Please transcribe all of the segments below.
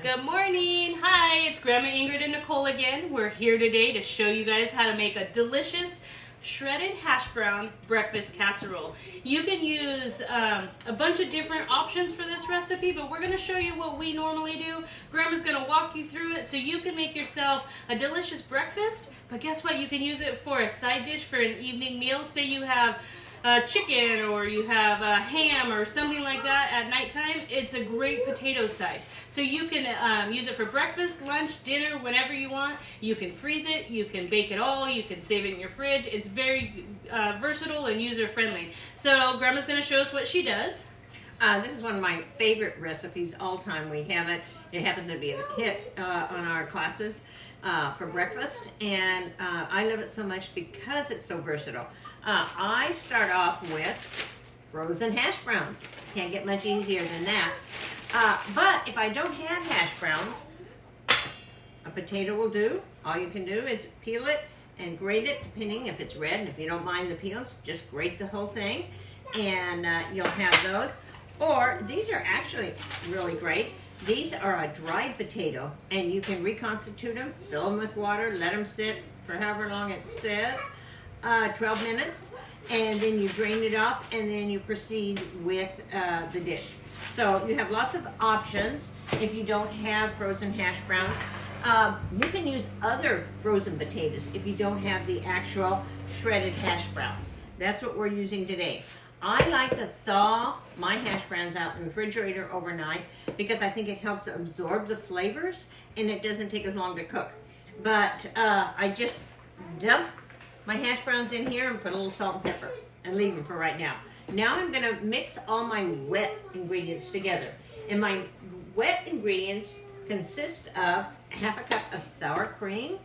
Good morning. Hi, it's Grandma Ingrid and Nicole again. We're here today to show you guys how to make a delicious shredded hash brown breakfast casserole. You can use a bunch of different options for this recipe, but we're going to show you what we normally do. Grandma's going to walk you through it so you can make yourself a delicious breakfast, but guess what? You can use it for a side dish for an evening meal. Say you have chicken or you have ham or something like that at nighttime. It's a great potato side. So you can use it for breakfast, lunch, dinner, whenever you want. You can freeze it, you can bake it all, you can save it in your fridge. It's very versatile and user-friendly. So Grandma's going to show us what she does. This is one of my favorite recipes all time. We have it. It happens to be a hit on our classes for breakfast, and I love it so much because it's so versatile. I start off with frozen hash browns. Can't get much easier than that. But if I don't have hash browns, a potato will do. All you can do is peel it and grate it, depending if it's red. And if you don't mind the peels, just grate the whole thing, and you'll have those. Or these are actually really great. These are a dried potato, and you can reconstitute them, fill them with water, let them sit for however long it says, 12 minutes, and then you drain it off, and then you proceed with the dish. So you have lots of options if you don't have frozen hash browns. You can use other frozen potatoes if you don't have the actual shredded hash browns. That's what we're using today. I like to thaw my hash browns out in the refrigerator overnight because I think it helps absorb the flavors and it doesn't take as long to cook. But I just dump my hash browns in here and put a little salt and pepper and leave them for right now. Now I'm going to mix all my wet ingredients together. And my wet ingredients consist of half a cup of sour cream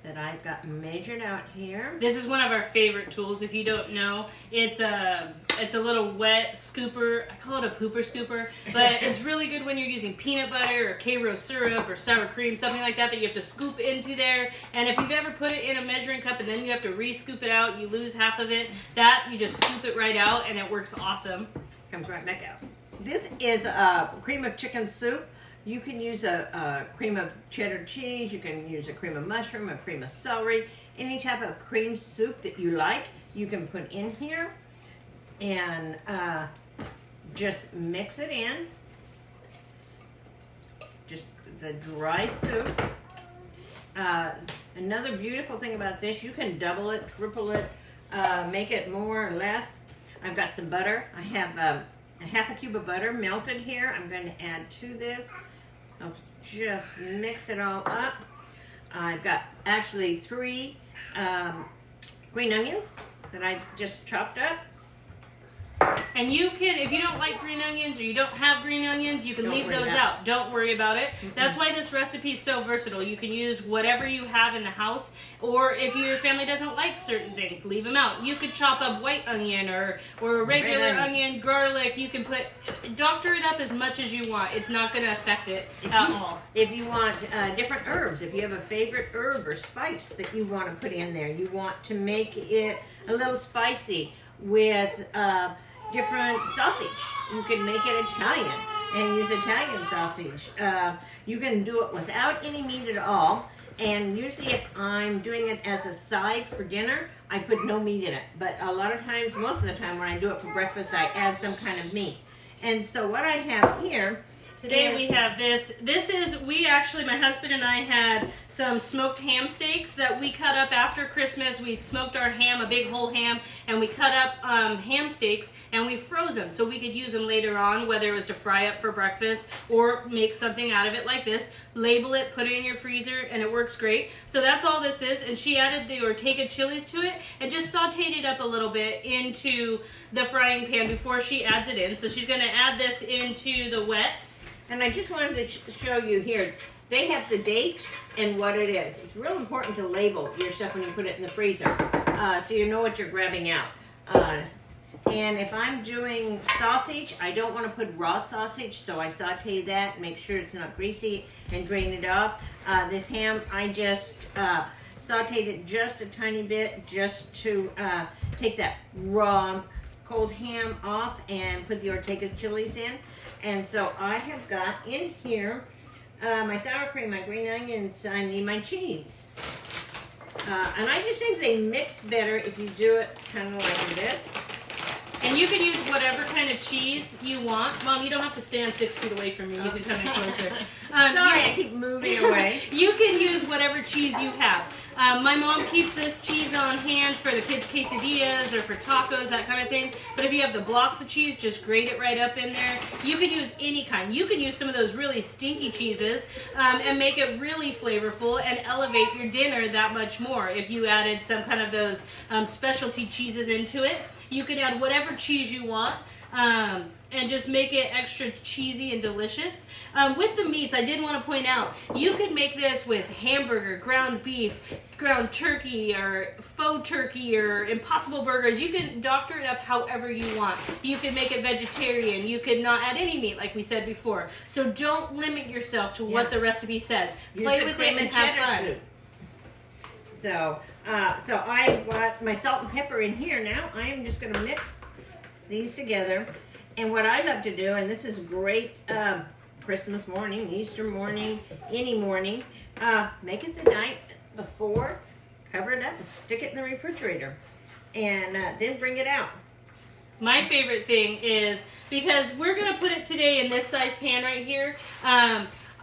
that I've got measured out here. This is one of our favorite tools. If you don't know, it's a little wet scooper. I call it a pooper scooper, but it's really good when you're using peanut butter or Karo syrup or sour cream, something like that you have to scoop into there. And if you've ever put it in a measuring cup and then you have to re-scoop it out, you lose half of it. That you just scoop it right out and it works awesome. Comes right back out. This is a cream of chicken soup. You can use a cream of cheddar cheese, you can use a cream of mushroom, a cream of celery, any type of cream soup that you like, you can put in here and just mix it in. Just the dry soup. Another beautiful thing about this, you can double it, triple it, make it more or less. I've got some butter. I have a half a cube of butter melted here. I'm going to add to this. I'll just mix it all up. I've got actually 3 green onions that I just chopped up. And you can, if you don't like green onions or you don't have green onions, you can leave those out. Don't worry about it. That's why this recipe is so versatile. You can use whatever you have in the house, or if your family doesn't like certain things, leave them out. You could chop up white onion or a regular onion, garlic. You can doctor it up as much as you want. It's not going to affect it at all. If you want different herbs, if you have a favorite herb or spice that you want to put in there, you want to make it a little spicy with different sausage. You can make it Italian and use Italian sausage. You can do it without any meat at all. And usually if I'm doing it as a side for dinner, I put no meat in it. But a lot of times, most of the time when I do it for breakfast, I add some kind of meat. And so what I have here today we have this. This is, my husband and I had some smoked ham steaks that we cut up after Christmas. We smoked our ham, a big whole ham, and we cut up ham steaks and we froze them so we could use them later on, whether it was to fry up for breakfast or make something out of it like this. Label it, put it in your freezer, and it works great. So that's all this is. And she added the Ortega chilies to it and just sauteed it up a little bit into the frying pan before she adds it in. So she's going to add this into the wet. And I just wanted to show you here, they have the date and what it is. It's real important to label your stuff when you put it in the freezer so you know what you're grabbing out. And if I'm doing sausage, I don't want to put raw sausage, so I saute that, make sure it's not greasy, and drain it off. This ham, I just sauteed it just a tiny bit just to take that raw cold ham off and put the Ortega chilies in. And so I have got in here my sour cream, my green onions, I need my cheese. And I just think they mix better if you do it kind of like this. And you can use whatever kind of cheese you want. Mom, you don't have to stand 6 feet away from me. You can come in closer. Sorry, I keep moving away. You can use whatever cheese you have. My mom keeps this cheese on hand for the kids' quesadillas or for tacos, that kind of thing. But if you have the blocks of cheese, just grate it right up in there. You can use any kind. You can use some of those really stinky cheeses and make it really flavorful and elevate your dinner that much more if you added some kind of those specialty cheeses into it. You can add whatever cheese you want and just make it extra cheesy and delicious. With the meats, I did want to point out, you can make this with hamburger, ground beef, ground turkey, or faux turkey, or impossible burgers. You can doctor it up however you want. You can make it vegetarian. You could not add any meat, like we said before. So don't limit yourself to what the recipe says. Play with it and have fun. Soup. So I got my salt and pepper in here now. I am just going to mix these together. And what I love to do, and this is great Christmas morning, Easter morning, any morning, make it the night before, cover it up, and stick it in the refrigerator. And then bring it out. My favorite thing is, because we're going to put it today in this size pan right here,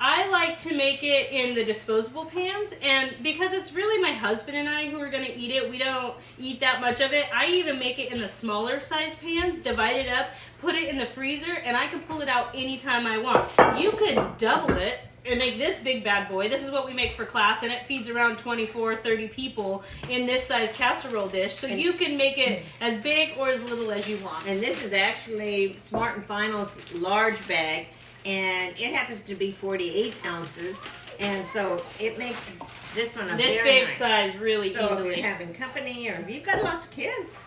I like to make it in the disposable pans, and because it's really my husband and I who are going to eat it, we don't eat that much of it. I even make it in the smaller size pans, divide it up, put it in the freezer, and I can pull it out anytime I want. You could double it and make this big bad boy. This is what we make for class, and it feeds around 24, 30 people in this size casserole dish. So you can make it as big or as little as you want. And this is actually Smart and Final's large bag. And it happens to be 48 ounces, and so it makes this one a this very big nice size really so easily. if you're having company or if you've got lots of kids,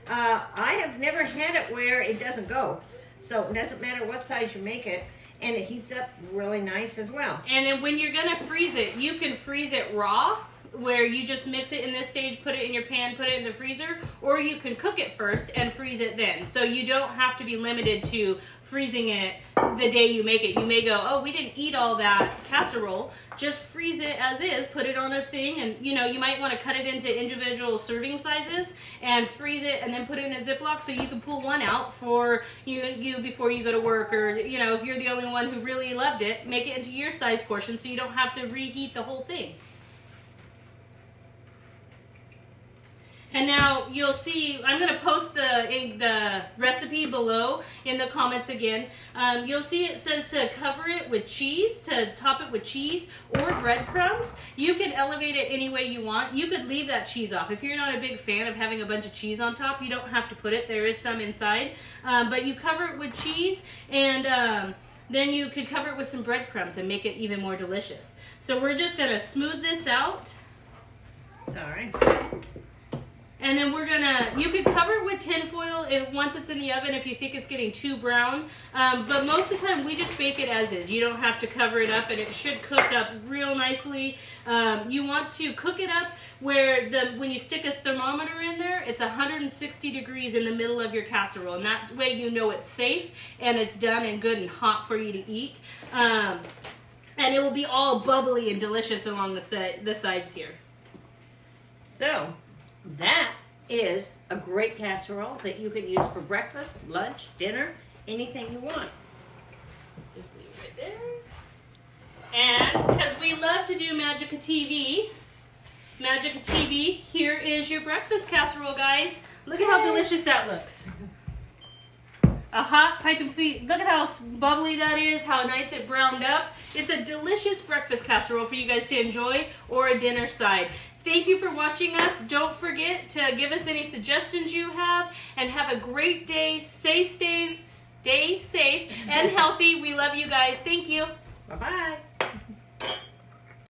I have never had it where it doesn't go. So it doesn't matter what size you make it, and it heats up really nice as well. And then when you're gonna freeze it, you can freeze it raw, where you just mix it in this stage, put it in your pan, put it in the freezer, or you can cook it first and freeze it then. So you don't have to be limited to freezing it the day you make it. You may go, oh, we didn't eat all that casserole. Just freeze it as is, put it on a thing, and you might want to cut it into individual serving sizes and freeze it and then put it in a Ziploc so you can pull one out for you before you go to work, or if you're the only one who really loved it, make it into your size portion so you don't have to reheat the whole thing. And now you'll see, I'm going to post the recipe below in the comments again. You'll see it says to cover it with cheese, to top it with cheese or breadcrumbs. You can elevate it any way you want. You could leave that cheese off. If you're not a big fan of having a bunch of cheese on top, you don't have to put it. There is some inside. But you cover it with cheese, and then you could cover it with some breadcrumbs and make it even more delicious. So we're just going to smooth this out. Sorry. And then you could cover it with tin foil once it's in the oven if you think it's getting too brown. But most of the time we just bake it as is. You don't have to cover it up, and it should cook up real nicely. You want to cook it up where when you stick a thermometer in there, it's 160 degrees in the middle of your casserole. And that way you know it's safe and it's done and good and hot for you to eat. And it will be all bubbly and delicious along the sides here. So that is a great casserole that you can use for breakfast, lunch, dinner, anything you want. Just leave it right there. And because we love to do Magica TV, here is your breakfast casserole, guys. Look at how delicious that looks. A hot piping feet. Look at how bubbly that is, how nice it browned up. It's a delicious breakfast casserole for you guys to enjoy, or a dinner side. Thank you for watching us. Don't forget to give us any suggestions you have, and have a great day. Stay safe and healthy. We love you guys. Thank you. Bye-bye.